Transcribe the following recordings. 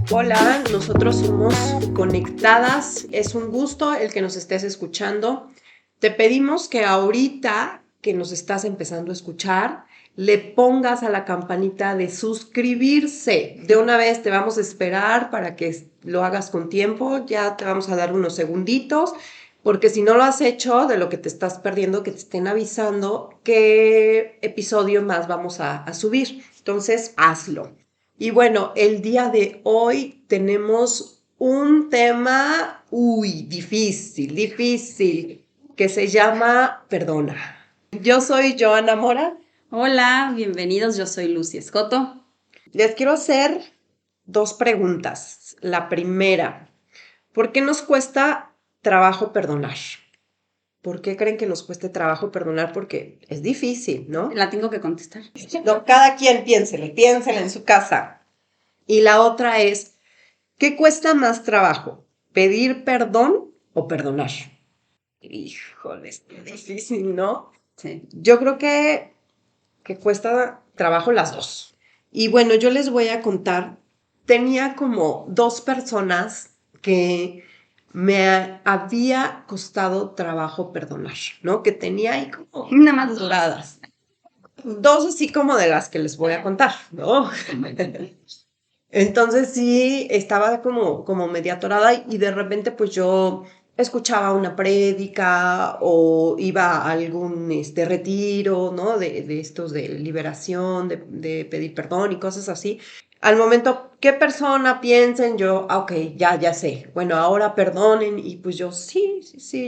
Hola, nosotros somos Conectadas. Es un gusto el que nos estés escuchando. Te pedimos que ahorita que nos estás empezando a escuchar, le pongas a la campanita de suscribirse. De una vez te vamos a esperar para que lo hagas con tiempo. Ya te vamos a dar unos segunditos, porque si no lo has hecho, de lo que te estás perdiendo, que te estén avisando qué episodio más vamos a subir. Entonces, hazlo. Y bueno, el día de hoy tenemos un tema, difícil, que se llama Perdona. Yo soy Joana Mora. Hola, bienvenidos, yo soy Lucy Escoto. Les quiero hacer 2 preguntas. La primera, ¿por qué nos cuesta trabajo perdonar? ¿Por qué creen que nos cueste trabajo perdonar? Porque es difícil, ¿no? La tengo que contestar. No, cada quien piénsela en su casa. Y la otra es, ¿qué cuesta más trabajo? ¿Pedir perdón o perdonar? Híjole, es difícil, ¿no? Sí. Yo creo que cuesta trabajo las dos. Y bueno, yo les voy a contar, tenía como 2 personas que me había costado trabajo perdonar, ¿no? Que tenía ahí como Nada más duradas. 2 así como de las que les voy a contar, ¿no? Entonces sí, estaba como media atorada y de repente pues yo escuchaba una prédica o iba a algún retiro, ¿no? De estos de liberación, de pedir perdón y cosas así. Al momento, ¿qué persona piensen? Yo, ok, ya sé. Bueno, ahora perdonen y pues yo, sí,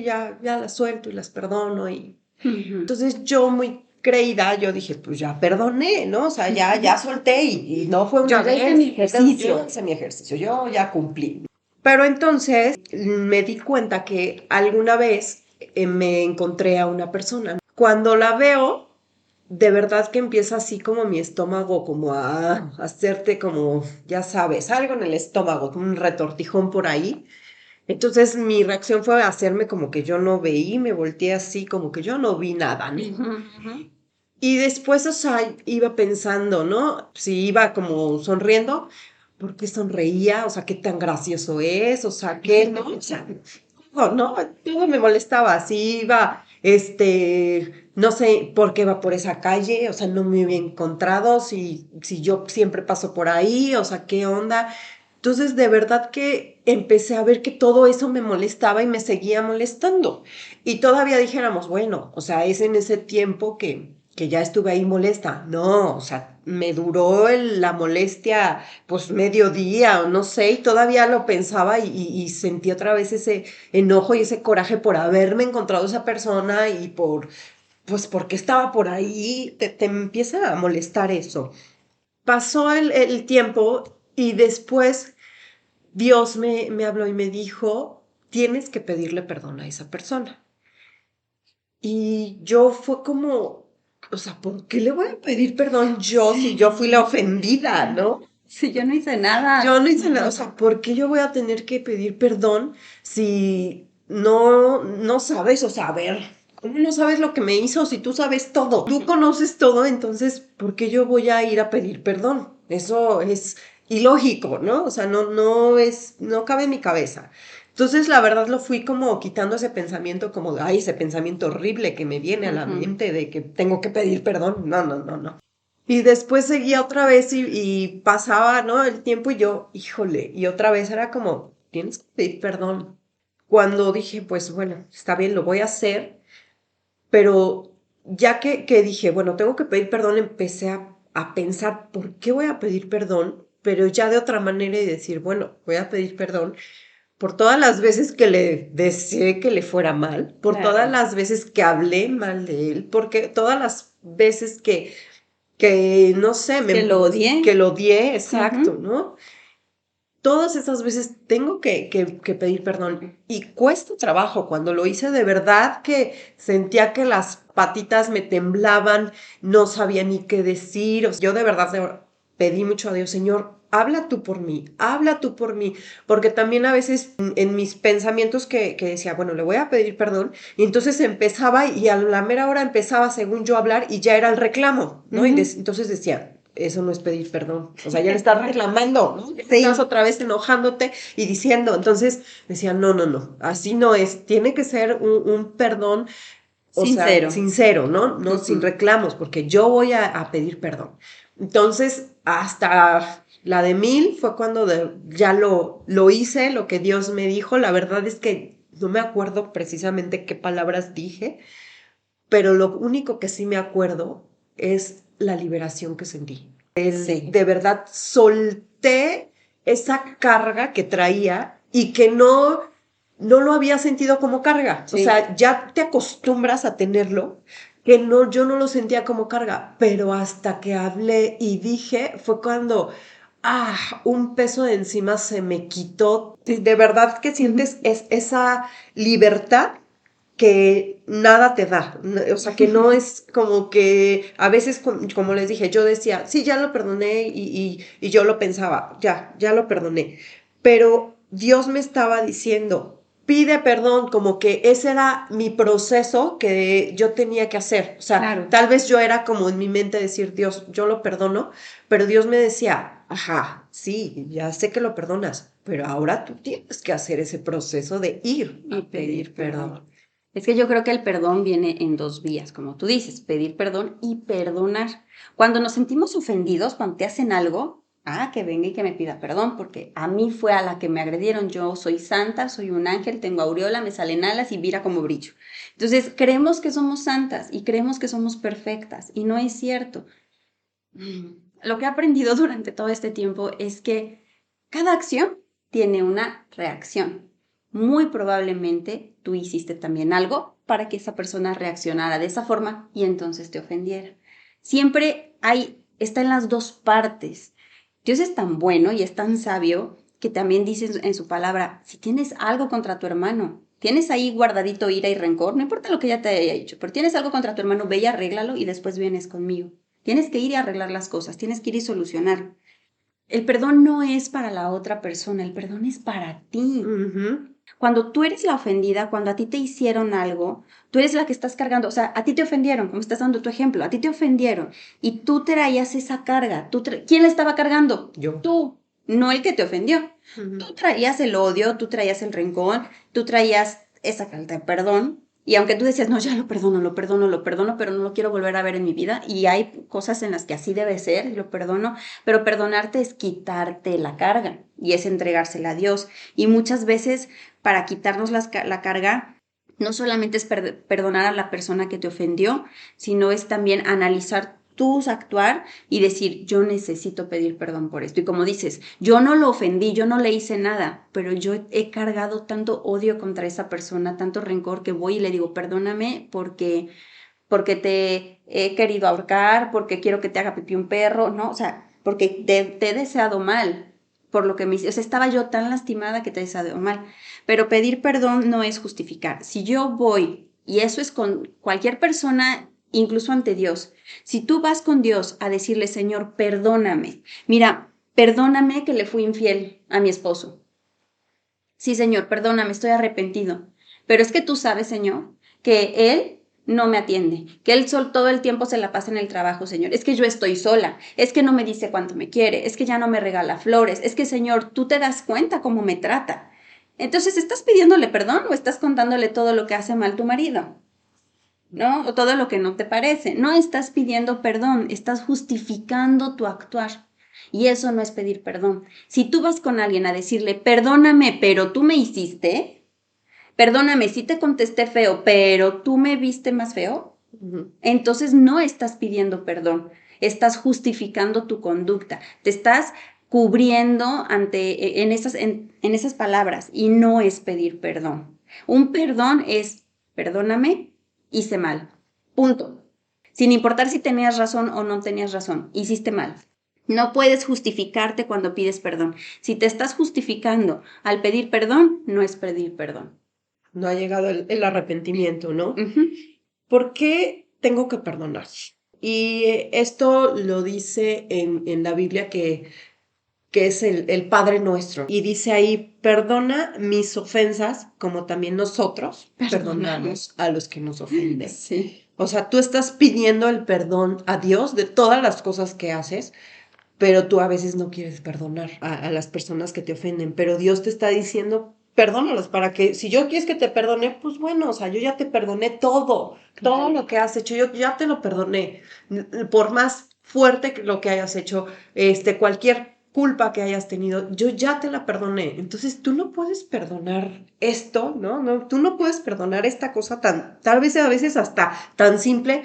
ya las suelto y las perdono y entonces yo muy creída, yo dije, pues ya perdoné, ¿no? O sea, ya solté y no fue una vez. Yo hice mi ejercicio. Yo ya cumplí. Pero entonces me di cuenta que alguna vez me encontré a una persona. Cuando la veo, de verdad que empieza así como mi estómago, como a hacerte como, ya sabes, algo en el estómago, como un retortijón por ahí. Entonces mi reacción fue hacerme como que yo no veí, me volteé así como que yo no vi nada, ¿no? Y después, o sea, iba pensando, ¿no? Si iba como sonriendo, ¿por qué sonreía? O sea, ¿qué tan gracioso es? O sea, ¿qué no? O sea, todo me molestaba. Si iba, no sé por qué va por esa calle, o sea, no me había encontrado, si yo siempre paso por ahí, o sea, ¿qué onda? Entonces, de verdad que empecé a ver que todo eso me molestaba y me seguía molestando. Y todavía dijéramos, bueno, o sea, es en ese tiempo que ya estuve ahí molesta. No, o sea, me duró la molestia pues medio día o no sé, y todavía lo pensaba y sentí otra vez ese enojo y ese coraje por haberme encontrado esa persona y pues porque estaba por ahí, te empieza a molestar eso. Pasó el tiempo y después Dios me habló y me dijo, tienes que pedirle perdón a esa persona. Y yo fue como, o sea, ¿por qué le voy a pedir perdón yo si yo fui la ofendida, ¿no? Sí, yo no hice nada. Yo no hice nada, o sea, ¿por qué yo voy a tener que pedir perdón si no sabes, o sea, a ver, ¿cómo no sabes lo que me hizo si tú sabes todo? Tú conoces todo, entonces, ¿por qué yo voy a ir a pedir perdón? Eso es ilógico, ¿no? O sea, no cabe en mi cabeza. Entonces, la verdad, lo fui como quitando ese pensamiento, como, ay, ese pensamiento horrible que me viene a la mente de que tengo que pedir perdón. No. Y después seguía otra vez y pasaba, ¿no? El tiempo y yo, híjole, y otra vez era como, tienes que pedir perdón. Cuando dije, pues bueno, está bien, lo voy a hacer, pero ya que dije, bueno, tengo que pedir perdón, empecé a pensar, ¿por qué voy a pedir perdón? Pero ya de otra manera y decir, bueno, voy a pedir perdón por todas las veces que le deseé que le fuera mal, por todas las veces que hablé mal de él, porque todas las veces que no sé, que lo odié. Que lo odié, exacto, ¿no? Todas esas veces tengo que pedir perdón y cuesta trabajo. Cuando lo hice de verdad que sentía que las patitas me temblaban, no sabía ni qué decir. O sea, yo de verdad pedí mucho a Dios, Señor, habla tú por mí, porque también a veces en mis pensamientos que decía, bueno, le voy a pedir perdón, y entonces empezaba y a la mera hora empezaba, según yo, a hablar y ya era el reclamo, ¿no? Entonces decía, eso no es pedir perdón, o sea, ya le estás reclamando, ¿no? Sí. Estás otra vez enojándote y diciendo, entonces decía, no, así no es, tiene que ser un perdón, o sincero. sea, sincero, ¿no? No sin reclamos, porque yo voy a pedir perdón. Entonces, hasta la de 1000 fue cuando ya lo hice, lo que Dios me dijo. La verdad es que no me acuerdo precisamente qué palabras dije, pero lo único que sí me acuerdo es la liberación que sentí. Sí. De verdad, solté esa carga que traía y que no lo había sentido como carga. Sí. O sea, ya te acostumbras a tenerlo, que no, yo no lo sentía como carga, pero hasta que hablé y dije, fue cuando, un peso de encima se me quitó. De verdad que sientes esa libertad que nada te da, o sea, que no es como que a veces, como les dije, yo decía, sí, ya lo perdoné y yo lo pensaba, ya lo perdoné, pero Dios me estaba diciendo, pide perdón, como que ese era mi proceso que yo tenía que hacer, o sea, claro. Tal vez yo era como en mi mente decir, Dios, yo lo perdono, pero Dios me decía, ajá, sí, ya sé que lo perdonas, pero ahora tú tienes que hacer ese proceso de ir a pedir perdón. Es que yo creo que el perdón viene en dos vías, como tú dices, pedir perdón y perdonar. Cuando nos sentimos ofendidos, cuando te hacen algo, que venga y que me pida perdón, porque a mí fue a la que me agredieron. Yo soy santa, soy un ángel, tengo aureola, me salen alas y mira cómo brillo. Entonces, creemos que somos santas y creemos que somos perfectas, y no es cierto. Lo que he aprendido durante todo este tiempo es que cada acción tiene una reacción. Muy probablemente tú hiciste también algo para que esa persona reaccionara de esa forma y entonces te ofendiera. Siempre está en las dos partes. Dios es tan bueno y es tan sabio que también dice en su palabra, si tienes algo contra tu hermano, tienes ahí guardadito ira y rencor, no importa lo que ya te haya dicho, pero tienes algo contra tu hermano, ve y arréglalo y después vienes conmigo. Tienes que ir y arreglar las cosas, tienes que ir y solucionar. El perdón no es para la otra persona, el perdón es para ti. Cuando tú eres la ofendida, cuando a ti te hicieron algo, tú eres la que estás cargando, o sea, a ti te ofendieron, como estás dando tu ejemplo, a ti te ofendieron y tú traías esa carga. ¿Quién la estaba cargando? Yo. Tú, no el que te ofendió. Tú traías el odio, tú traías el rencor, tú traías esa falta de perdón. Y aunque tú decías, no, ya lo perdono, pero no lo quiero volver a ver en mi vida, y hay cosas en las que así debe ser, y lo perdono, pero perdonarte es quitarte la carga, y es entregársela a Dios. Y muchas veces, para quitarnos la carga, no solamente es perdonar a la persona que te ofendió, sino es también analizar tu actuar y decir, yo necesito pedir perdón por esto. Y como dices, yo no lo ofendí, yo no le hice nada, pero yo he cargado tanto odio contra esa persona, tanto rencor, que voy y le digo, perdóname porque te he querido ahorcar, porque quiero que te haga pipí un perro, ¿no? O sea, porque te he deseado mal por lo que me hiciste. O sea, estaba yo tan lastimada que te he deseado mal. Pero pedir perdón no es justificar. Si yo voy, y eso es con cualquier persona, incluso ante Dios, si tú vas con Dios a decirle, Señor, perdóname, mira, perdóname que le fui infiel a mi esposo. Sí, Señor, perdóname, estoy arrepentido. Pero es que tú sabes, Señor, que Él no me atiende, que Él todo el tiempo se la pasa en el trabajo, Señor. Es que yo estoy sola, es que no me dice cuánto me quiere, es que ya no me regala flores, es que, Señor, tú te das cuenta cómo me trata. Entonces, ¿estás pidiéndole perdón o estás contándole todo lo que hace mal tu marido? ¿No? O todo lo que no te parece. No estás pidiendo perdón, estás justificando tu actuar. Y eso no es pedir perdón. Si tú vas con alguien a decirle, perdóname, pero tú me hiciste, perdóname, si te contesté feo, pero tú me viste más feo, entonces no estás pidiendo perdón, estás justificando tu conducta, te estás cubriendo en esas palabras, y no es pedir perdón. Un perdón es, perdóname, hice mal, punto. Sin importar si tenías razón o no tenías razón, hiciste mal. No puedes justificarte cuando pides perdón. Si te estás justificando al pedir perdón, no es pedir perdón. No ha llegado el arrepentimiento, ¿no? ¿Por qué tengo que perdonar? Y esto lo dice en la Biblia que es el Padre Nuestro. Y dice ahí, perdona mis ofensas, como también nosotros perdonamos a los que nos ofenden. Sí. O sea, tú estás pidiendo el perdón a Dios de todas las cosas que haces, pero tú a veces no quieres perdonar a las personas que te ofenden, pero Dios te está diciendo, perdónalos, para que, si yo quieres que te perdone, pues bueno, o sea, yo ya te perdoné todo, todo lo que has hecho, yo ya te lo perdoné, por más fuerte que lo que hayas hecho, cualquier culpa que hayas tenido, yo ya te la perdoné, entonces tú no puedes perdonar esto, ¿no? Tú no puedes perdonar esta cosa tal vez a veces hasta tan simple.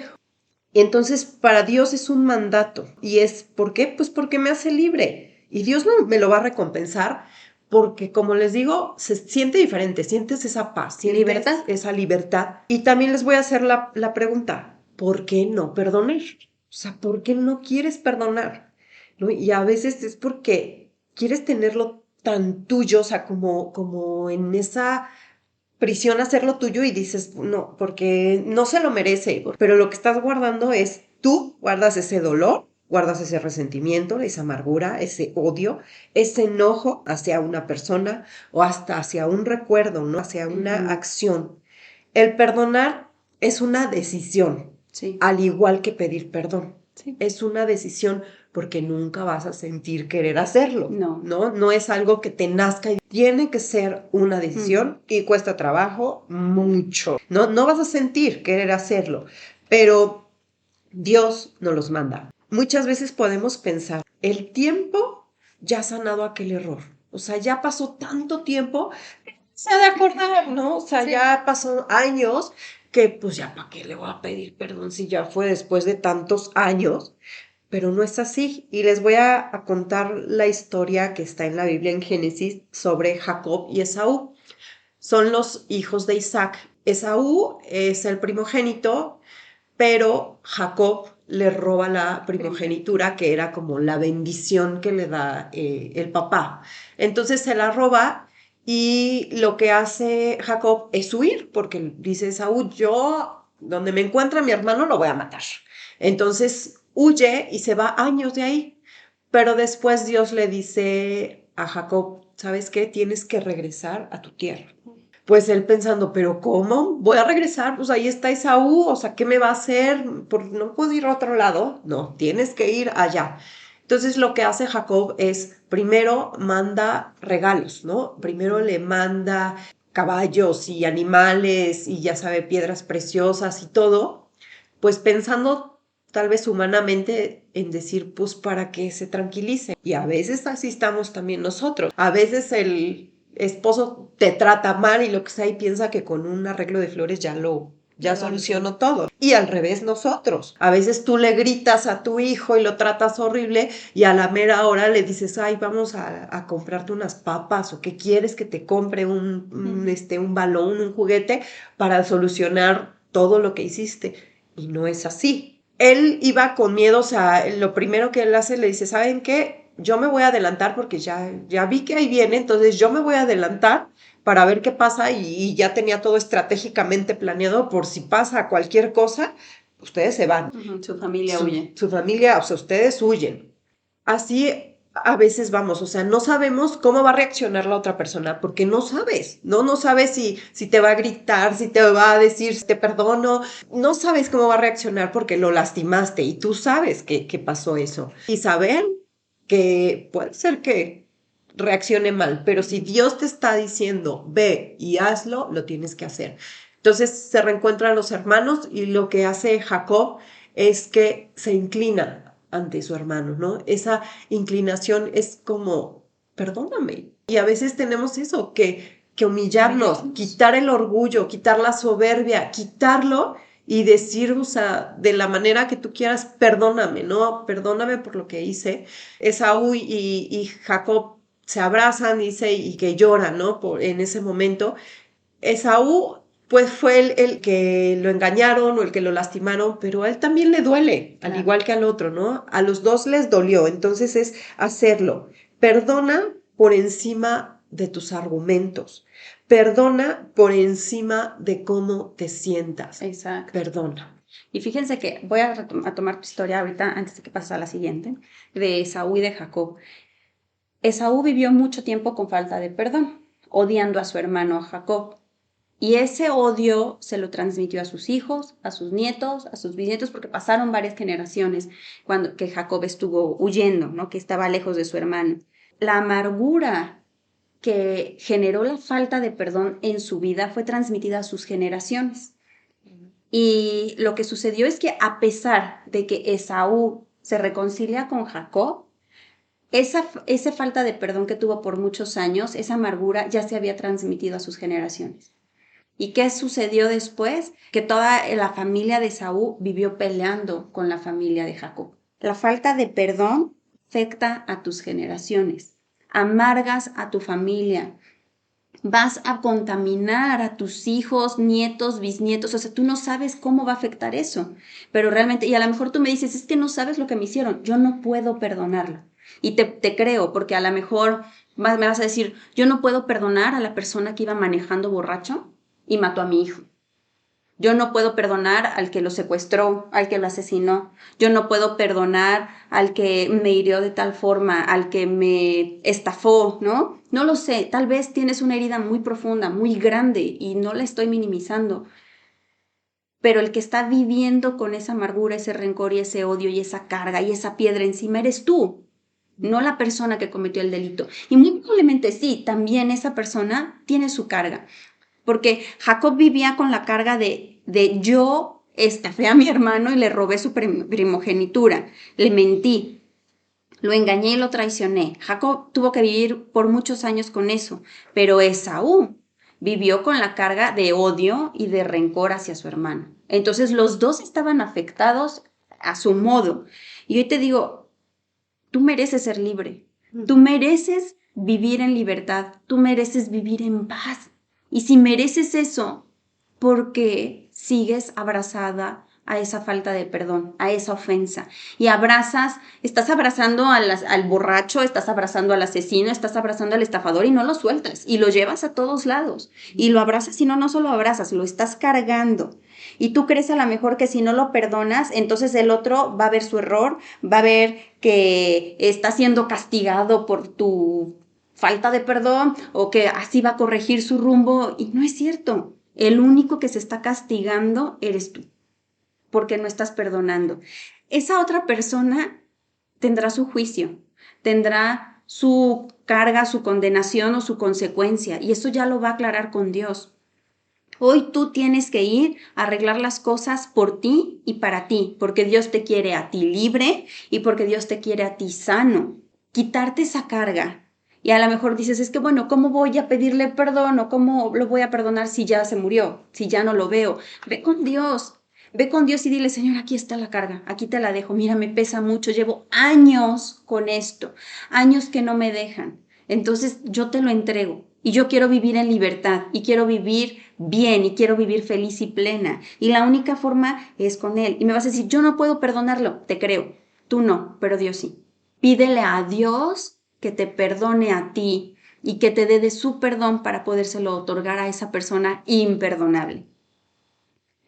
Y entonces para Dios es un mandato. ¿Y es por qué? Pues porque me hace libre. Y Dios no me lo va a recompensar porque, como les digo, se siente diferente. Sientes esa paz, sientes libertad. Esa libertad. Y también les voy a hacer la pregunta, ¿por qué no perdonar? O sea, ¿por qué no quieres perdonar? ¿No? Y a veces es porque quieres tenerlo tan tuyo, o sea, como en esa prisión hacerlo tuyo y dices, no, porque no se lo merece, pero lo que estás guardando es tú guardas ese dolor, guardas ese resentimiento, esa amargura, ese odio, ese enojo hacia una persona o hasta hacia un recuerdo, ¿no? Hacia una acción. El perdonar es una decisión, Sí. al igual que pedir perdón. Sí. Es una decisión porque nunca vas a sentir querer hacerlo. No. No es algo que te nazca. Tiene que ser una decisión y cuesta trabajo mucho. No vas a sentir querer hacerlo, pero Dios nos los manda. Muchas veces podemos pensar, el tiempo ya ha sanado aquel error. O sea, ya pasó tanto tiempo, se ha de acordar, ¿no? O sea, ya pasó años que pues ya para qué le voy a pedir perdón si ya fue después de tantos años, pero no es así. Y les voy a contar la historia que está en la Biblia en Génesis sobre Jacob y Esaú. Son los hijos de Isaac. Esaú es el primogénito, pero Jacob le roba la primogenitura, que era como la bendición que le da el papá. Entonces se la roba y lo que hace Jacob es huir, porque dice Esaú, yo, donde me encuentra mi hermano, lo voy a matar. Entonces huye y se va años de ahí. Pero después Dios le dice a Jacob, ¿sabes qué? Tienes que regresar a tu tierra. Pues él pensando, ¿pero cómo? ¿Voy a regresar? Pues ahí está Esaú, o sea, ¿qué me va a hacer? ¿No puedo ir a otro lado? No, tienes que ir allá. Entonces lo que hace Jacob es, primero manda regalos, ¿no? Primero le manda caballos y animales y ya sabe, piedras preciosas y todo, pues pensando tal vez humanamente en decir, pues para que se tranquilice. Y a veces así estamos también nosotros. A veces el esposo te trata mal y lo que sea y piensa que con un arreglo de flores ya solucionó todo. Y al revés nosotros. A veces tú le gritas a tu hijo y lo tratas horrible y a la mera hora le dices, ay, vamos a comprarte unas papas o que quieres que te compre un balón, un juguete para solucionar todo lo que hiciste. Y no es así. Él iba con miedo, o sea, lo primero que él hace le dice, ¿saben qué? Yo me voy a adelantar porque ya vi que ahí viene, entonces yo me voy a adelantar para ver qué pasa y ya tenía todo estratégicamente planeado por si pasa cualquier cosa, ustedes se van. Su familia huye. Su familia, o sea, ustedes huyen. Así a veces vamos, o sea, no sabemos cómo va a reaccionar la otra persona, porque no sabes, no sabes si te va a gritar, si te va a decir te perdono, no sabes cómo va a reaccionar porque lo lastimaste y tú sabes que pasó eso. Y saber que puede ser que reaccione mal, pero si Dios te está diciendo ve y hazlo, lo tienes que hacer. Entonces se reencuentran los hermanos y lo que hace Jacob es que se inclina ante su hermano, ¿no? Esa inclinación es como, perdóname. Y a veces tenemos eso, que humillarnos, quitar el orgullo, quitar la soberbia, quitarlo y decir, o sea, de la manera que tú quieras, perdóname, ¿no? Perdóname por lo que hice. Esaú y Jacob se abrazan, dice, y que lloran, ¿no? En ese momento. Esaú pues fue el que lo engañaron o el que lo lastimaron, pero a él también le duele, Claro. al igual que al otro, ¿no? A los dos les dolió, entonces es hacerlo. Perdona por encima de tus argumentos. Perdona por encima de cómo te sientas. Exacto. Perdona. Y fíjense que voy a tomar tu historia ahorita, antes de que pases a la siguiente, de Esaú y de Jacob. Esaú vivió mucho tiempo con falta de perdón, odiando a su hermano Jacob. Y ese odio se lo transmitió a sus hijos, a sus nietos, a sus bisnietos, porque pasaron varias generaciones cuando que Jacob estuvo huyendo, ¿no? Que estaba lejos de su hermano. La amargura que generó la falta de perdón en su vida fue transmitida a sus generaciones. Y lo que sucedió es que a pesar de que Esaú se reconcilia con Jacob, esa falta de perdón que tuvo por muchos años, esa amargura ya se había transmitido a sus generaciones. ¿Y qué sucedió después? Que toda la familia de Esaú vivió peleando con la familia de Jacob. La falta de perdón afecta a tus generaciones, amargas a tu familia, vas a contaminar a tus hijos, nietos, bisnietos, o sea, tú no sabes cómo va a afectar eso, pero realmente, y a lo mejor tú me dices, es que no sabes lo que me hicieron, yo no puedo perdonarlo. Y te creo, porque a lo mejor me vas a decir, yo no puedo perdonar a la persona que iba manejando borracho y mató a mi hijo. Yo no puedo perdonar al que lo secuestró, al que lo asesinó. Yo no puedo perdonar al que me hirió de tal forma, al que me estafó, ¿no? No lo sé, tal vez tienes una herida muy profunda, muy grande y no la estoy minimizando. Pero el que está viviendo con esa amargura, ese rencor y ese odio y esa carga y esa piedra encima eres tú, no la persona que cometió el delito. Y muy probablemente sí, también esa persona tiene su carga. Porque Jacob vivía con la carga de yo estafé a mi hermano y le robé su primogenitura, le mentí, lo engañé y lo traicioné. Jacob tuvo que vivir por muchos años con eso, pero Esaú vivió con la carga de odio y de rencor hacia su hermano. Entonces los dos estaban afectados a su modo. Y hoy te digo, tú mereces ser libre, tú mereces vivir en libertad, tú mereces vivir en paz. Y si mereces eso, ¿por qué sigues abrazada a esa falta de perdón, a esa ofensa? Y estás abrazando al borracho, estás abrazando al asesino, estás abrazando al estafador y no lo sueltas. Y lo llevas a todos lados. Y lo abrazas y no solo abrazas, lo estás cargando. Y tú crees a lo mejor que si no lo perdonas, entonces el otro va a ver su error, va a ver que está siendo castigado por tu falta de perdón o que así va a corregir su rumbo. Y no es cierto. El único que se está castigando eres tú, porque no estás perdonando. Esa otra persona tendrá su juicio, tendrá su carga, su condenación o su consecuencia, y eso ya lo va a aclarar con Dios. Hoy tú tienes que ir a arreglar las cosas por ti y para ti, porque Dios te quiere a ti libre y porque Dios te quiere a ti sano. Quitarte esa carga. Y a lo mejor dices, es que bueno, ¿cómo voy a pedirle perdón o cómo lo voy a perdonar si ya se murió, si ya no lo veo? Ve con Dios. Ve con Dios y dile, Señor, aquí está la carga, aquí te la dejo. Mira, me pesa mucho, llevo años con esto, años que no me dejan. Entonces yo te lo entrego y yo quiero vivir en libertad y quiero vivir bien y quiero vivir feliz y plena. Y la única forma es con Él. Y me vas a decir, yo no puedo perdonarlo, te creo. Tú no, pero Dios sí. Pídele a Dios que te perdone a ti y que te dé de su perdón para podérselo otorgar a esa persona imperdonable.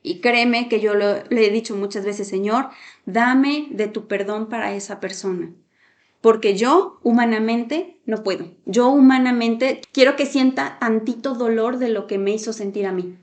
Y créeme que yo le he dicho muchas veces, Señor, dame de tu perdón para esa persona. Porque yo humanamente no puedo. Yo humanamente quiero que sienta tantito dolor de lo que me hizo sentir a mí.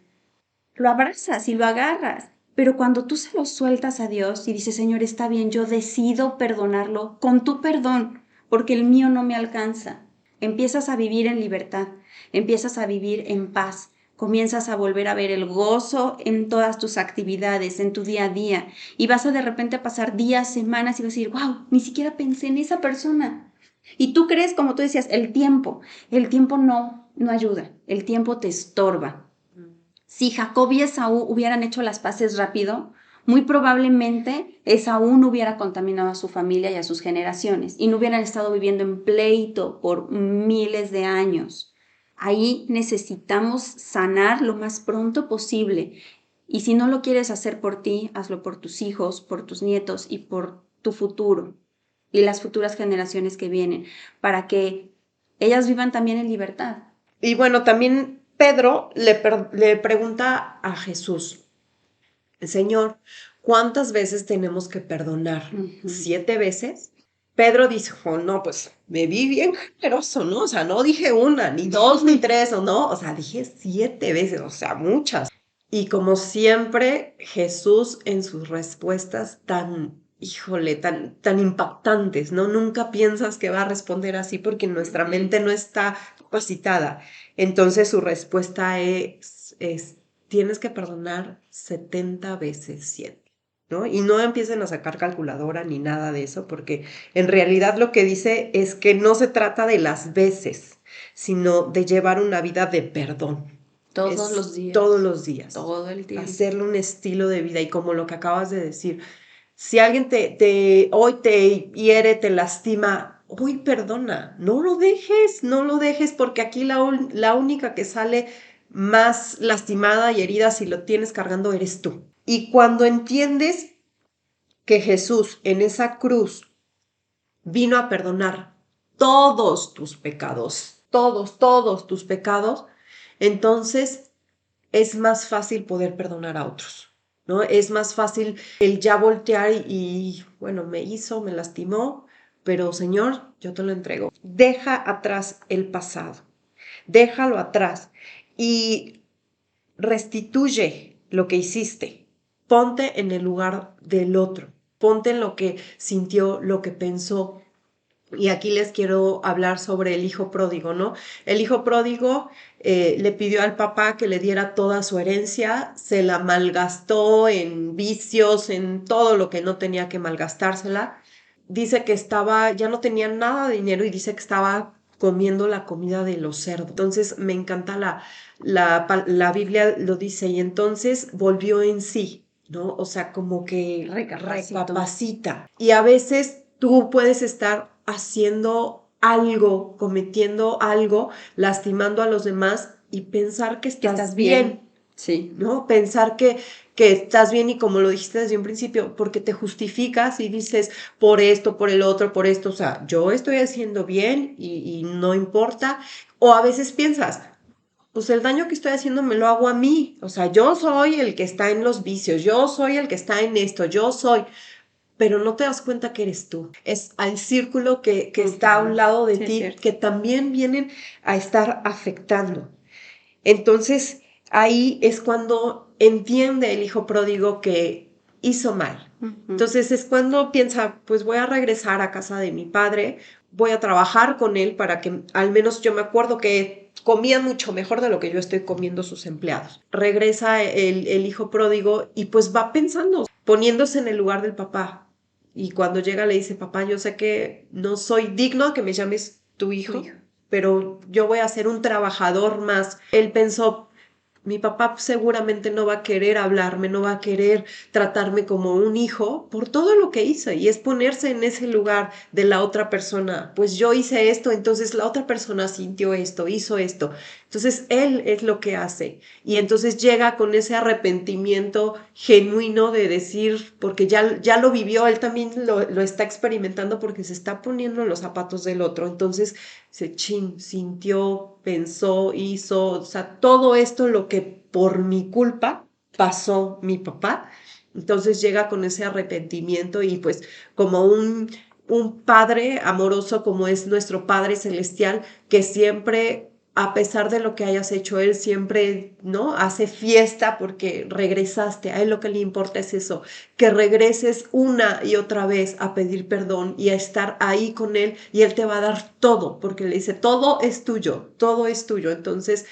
Lo abrazas y lo agarras. Pero cuando tú se lo sueltas a Dios y dices, Señor, está bien, yo decido perdonarlo con tu perdón, porque el mío no me alcanza. Empiezas a vivir en libertad, empiezas a vivir en paz, comienzas a volver a ver el gozo en todas tus actividades, en tu día a día, y vas a de repente pasar días, semanas y vas a decir, wow, ni siquiera pensé en esa persona. Y tú crees, como tú decías, el tiempo no ayuda, el tiempo te estorba. Si Jacob y Esaú hubieran hecho las paces rápido, muy probablemente Esaú no hubiera contaminado a su familia y a sus generaciones y no hubieran estado viviendo en pleito por miles de años. Ahí necesitamos sanar lo más pronto posible. Y si no lo quieres hacer por ti, hazlo por tus hijos, por tus nietos y por tu futuro y las futuras generaciones que vienen, para que ellas vivan también en libertad. Y bueno, también Pedro le pregunta a Jesús, Señor, ¿cuántas veces tenemos que perdonar? Ujú. 7 veces. Pedro dijo, no, pues me vi bien generoso, ¿no? O sea, no dije una, ni dos, ni tres, o no, o sea, dije 7 veces, o sea, muchas. Y como siempre, Jesús en sus respuestas tan, híjole, tan impactantes, ¿no? Nunca piensas que va a responder así porque nuestra mente no está capacitada. Entonces su respuesta es tienes que perdonar 70 veces 7. ¿No? Y no empiecen a sacar calculadora ni nada de eso, porque en realidad lo que dice es que no se trata de las veces, sino de llevar una vida de perdón. Todos Es los días. todos los días. Todo el tiempo. Hacerle un estilo de vida. Y como lo que acabas de decir, si alguien hoy te hiere, te lastima, hoy perdona. No lo dejes, porque aquí la única que sale más lastimada y herida si lo tienes cargando eres tú. Y cuando entiendes que Jesús en esa cruz vino a perdonar todos tus pecados, todos tus pecados, entonces es más fácil poder perdonar a otros, ¿no? Es más fácil el ya voltear bueno, me lastimó, pero Señor, yo te lo entrego. Deja atrás el pasado, déjalo atrás y restituye lo que hiciste. Ponte en el lugar del otro, ponte en lo que sintió, lo que pensó. Y aquí les quiero hablar sobre el hijo pródigo, ¿no? El hijo pródigo le pidió al papá que le diera toda su herencia, se la malgastó en vicios, en todo lo que no tenía que malgastársela. Dice que ya no tenía nada de dinero y dice que estaba comiendo la comida de los cerdos. Entonces me encanta la Biblia lo dice, y entonces volvió en sí, ¿no? O sea, como que recapacita. Y a veces tú puedes estar haciendo algo, cometiendo algo, lastimando a los demás y pensar que estás bien. Sí. ¿No? Pensar que estás bien, y como lo dijiste desde un principio, porque te justificas y dices por esto, por el otro, por esto, o sea, yo estoy haciendo bien y no importa. O a veces piensas, pues el daño que estoy haciendo me lo hago a mí, o sea, yo soy el que está en los vicios, yo soy el que está en esto, yo soy, pero no te das cuenta que eres tú. Es al círculo que está a un lado de ti, que también vienen a estar afectando. Entonces, ahí es cuando entiende el hijo pródigo que hizo mal. Entonces es cuando piensa, pues voy a regresar a casa de mi padre, voy a trabajar con él para que al menos yo me acuerdo que comían mucho mejor de lo que yo estoy comiendo sus empleados. Regresa el hijo pródigo y pues va pensando, poniéndose en el lugar del papá. Y cuando llega le dice, papá, yo sé que no soy digno que me llames tu hijo, pero yo voy a ser un trabajador más. Él pensó, mi papá seguramente no va a querer hablarme, no va a querer tratarme como un hijo por todo lo que hice, y es ponerse en ese lugar de la otra persona. Pues yo hice esto, entonces la otra persona sintió esto, hizo esto. Entonces él es lo que hace, y entonces llega con ese arrepentimiento genuino de decir, porque ya lo vivió, él también lo está experimentando porque se está poniendo en los zapatos del otro. Entonces sintió, pensó, hizo, o sea, todo esto lo que por mi culpa pasó mi papá. Entonces llega con ese arrepentimiento y pues como un padre amoroso como es nuestro Padre Celestial, que siempre, a pesar de lo que hayas hecho, él siempre, ¿no? Hace fiesta porque regresaste. A él lo que le importa es eso, que regreses una y otra vez a pedir perdón y a estar ahí con él, y él te va a dar todo, porque le dice, todo es tuyo, todo es tuyo. Entonces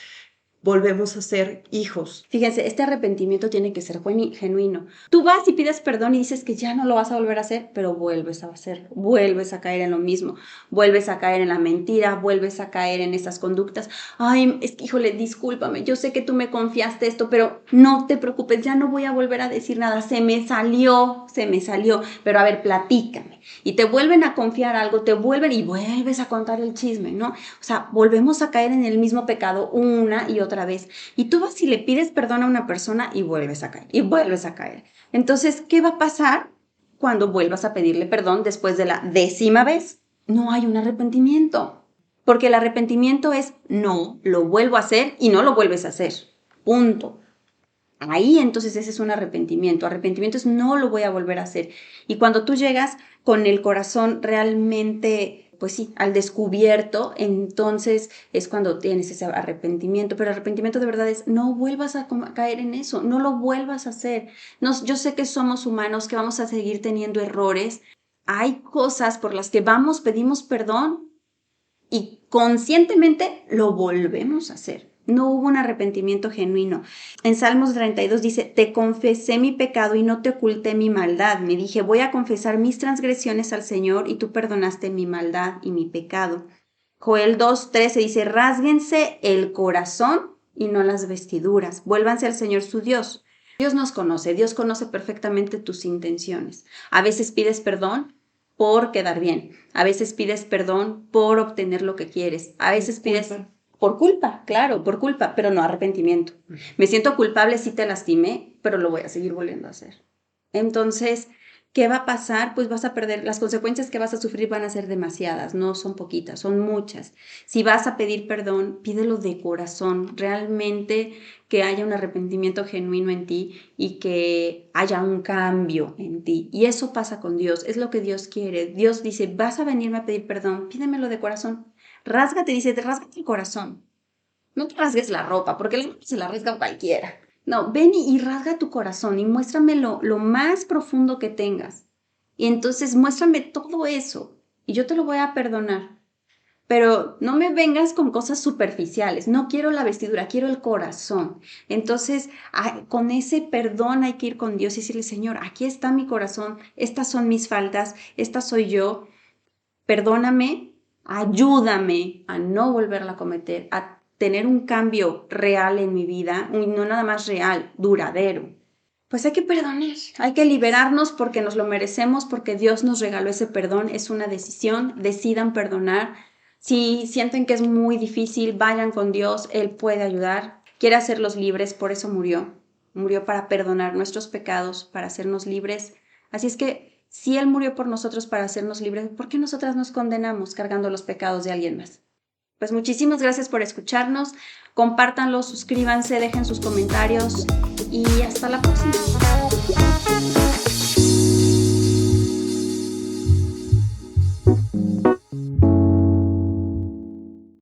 volvemos a ser hijos. Fíjense, este arrepentimiento tiene que ser genuino. Tú vas y pides perdón y dices que ya no lo vas a volver a hacer, pero vuelves a hacerlo, vuelves a caer en lo mismo, vuelves a caer en la mentira, vuelves a caer en esas conductas. Ay, es que, híjole, discúlpame, yo sé que tú me confiaste esto, pero no te preocupes, ya no voy a volver a decir nada, se me salió, pero a ver, platícame. Y te vuelven a confiar algo, te vuelven y vuelves a contar el chisme, ¿no? O sea, volvemos a caer en el mismo pecado una y otra vez. Y tú vas y le pides perdón a una persona y vuelves a caer, y vuelves a caer. Entonces, ¿qué va a pasar cuando vuelvas a pedirle perdón después de la 10ª vez? No hay un arrepentimiento, porque el arrepentimiento es no lo vuelvo a hacer y no lo vuelves a hacer. Punto. Ahí entonces ese es un arrepentimiento. Arrepentimiento es no lo voy a volver a hacer. Y cuando tú llegas con el corazón realmente, pues sí, al descubierto, entonces es cuando tienes ese arrepentimiento. Pero arrepentimiento de verdad es no vuelvas a caer en eso, no lo vuelvas a hacer. Yo sé que somos humanos, que vamos a seguir teniendo errores. Hay cosas por las que vamos, pedimos perdón y conscientemente lo volvemos a hacer. No hubo un arrepentimiento genuino. En Salmos 32 dice, te confesé mi pecado y no te oculté mi maldad. Me dije, voy a confesar mis transgresiones al Señor y tú perdonaste mi maldad y mi pecado. Joel 2:13 dice, rásguense el corazón y no las vestiduras. Vuélvanse al Señor su Dios. Dios nos conoce, Dios conoce perfectamente tus intenciones. A veces pides perdón por quedar bien. A veces pides perdón por obtener lo que quieres. A veces pides por culpa, claro, por culpa, pero no arrepentimiento. Me siento culpable si te lastimé, pero lo voy a seguir volviendo a hacer. Entonces, ¿qué va a pasar? Pues vas a perder, las consecuencias que vas a sufrir van a ser demasiadas, no son poquitas, son muchas. Si vas a pedir perdón, pídelo de corazón, realmente que haya un arrepentimiento genuino en ti y que haya un cambio en ti. Y eso pasa con Dios, es lo que Dios quiere. Dios dice, vas a venirme a pedir perdón, pídemelo de corazón. Rásgate, dice, rásgate el corazón. No te rasgues la ropa, porque la ropa se la rasga cualquiera. No, ven y rasga tu corazón y muéstrame lo más profundo que tengas. Y entonces muéstrame todo eso y yo te lo voy a perdonar. Pero no me vengas con cosas superficiales. No quiero la vestidura, quiero el corazón. Entonces, con ese perdón hay que ir con Dios y decirle, Señor, aquí está mi corazón, estas son mis faltas, esta soy yo. Perdóname, ayúdame a no volverla a cometer, a tener un cambio real en mi vida, y no nada más real, duradero. Pues hay que perdonar, hay que liberarnos porque nos lo merecemos, porque Dios nos regaló ese perdón, es una decisión, decidan perdonar. Si sienten que es muy difícil, vayan con Dios, Él puede ayudar, quiere hacerlos libres, por eso murió para perdonar nuestros pecados, para hacernos libres. Así es que si Él murió por nosotros para hacernos libres, ¿por qué nosotras nos condenamos cargando los pecados de alguien más? Pues muchísimas gracias por escucharnos, compártanlo, suscríbanse, dejen sus comentarios y hasta la próxima.